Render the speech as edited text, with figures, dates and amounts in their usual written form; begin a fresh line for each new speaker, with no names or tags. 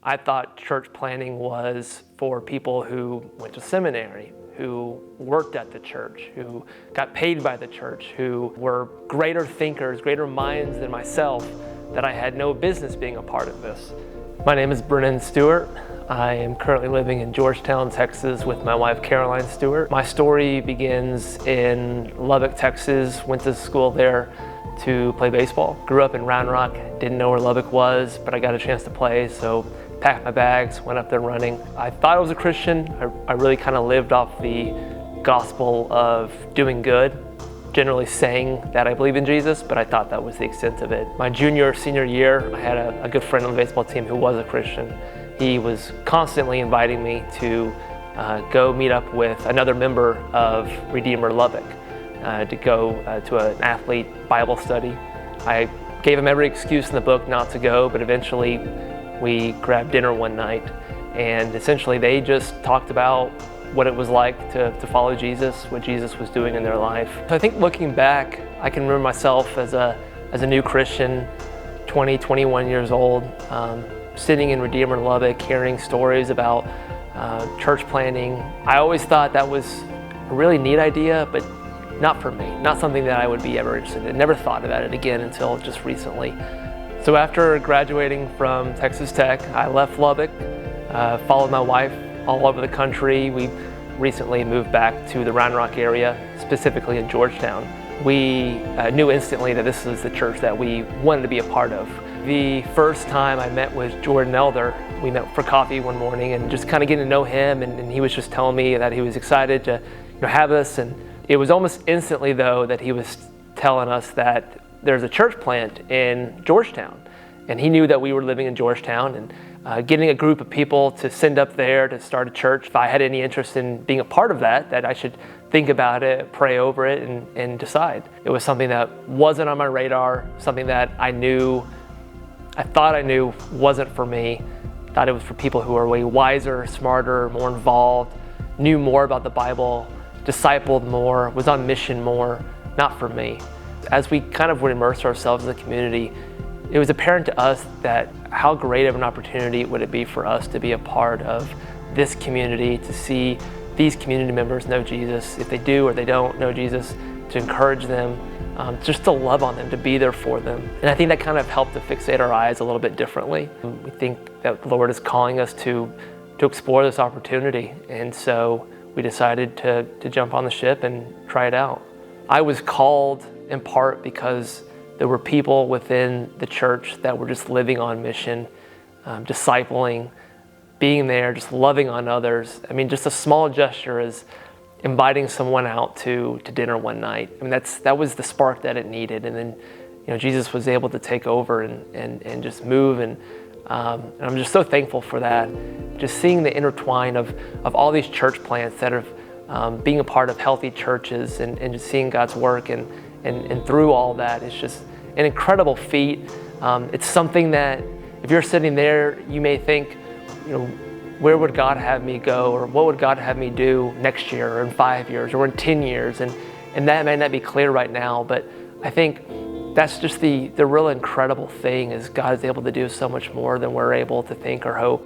I thought church planting was for people who went to seminary, who worked at the church, who got paid by the church, who were greater thinkers, greater minds than myself, that I had no business being a part of this. My name is Brennan Stewart. I am currently living in Georgetown, Texas with my wife, Caroline Stewart. My story begins in Lubbock, Texas. Went to school there to play baseball. Grew up in Round Rock, didn't know where Lubbock was, but I got a chance to play, so packed my bags, went up there running. I thought I was a Christian. I really kind of lived off the gospel of doing good, generally saying that I believe in Jesus, but I thought that was the extent of it. My junior, senior year, I had a good friend on the baseball team who was a Christian. He was constantly inviting me to go meet up with another member of Redeemer Lubbock, to go to an athlete Bible study. I gave him every excuse in the book not to go, but eventually we grabbed dinner one night, and essentially they just talked about what it was like to follow Jesus, what Jesus was doing in their life. So I think looking back, I can remember myself as a new Christian, 20, 21 years old, sitting in Redeemer Lubbock, hearing stories about church planting. I always thought that was a really neat idea, but not for me, not something that I would be ever interested in. Never thought about it again until just recently. So after graduating from Texas Tech, I left Lubbock, followed my wife all over the country. We recently moved back to the Round Rock area, specifically in Georgetown. We knew instantly that this was the church that we wanted to be a part of. The first time I met with Jordan Elder, we met for coffee one morning and just kind of getting to know him, and he was just telling me that he was excited to have us. And it was almost instantly, though, that he was telling us that there's a church plant in Georgetown. And he knew that we were living in Georgetown, and getting a group of people to send up there to start a church. If I had any interest in being a part of that I should think about it, pray over it, and decide. It was something that wasn't on my radar, something that I thought I knew wasn't for me. Thought it was for people who are way wiser, smarter, more involved, knew more about the Bible, discipled more, was on mission more. Not for me. As we kind of would immerse ourselves in the community, it was apparent to us that how great of an opportunity would it be for us to be a part of this community, to see these community members know Jesus, if they do or they don't know Jesus, to encourage them, just to love on them, to be there for them. And I think that kind of helped to fixate our eyes a little bit differently. We think that the Lord is calling us to explore this opportunity, and so we decided to jump on the ship and try it out. I was called in part because there were people within the church that were just living on mission, discipling, being there, just loving on others. I mean, just a small gesture is inviting someone out to dinner one night. I mean, that was the spark that it needed. And then, Jesus was able to take over and just move. And I'm just so thankful for that. Just seeing the intertwine of all these church plants that are being a part of healthy churches, and just seeing God's work and through all that, it's just an incredible feat. It's something that if you're sitting there, you may think, where would God have me go, or what would God have me do next year, or in 5 years, or in 10 years? And that may not be clear right now, but I think that's just the real incredible thing, is God is able to do so much more than we're able to think or hope.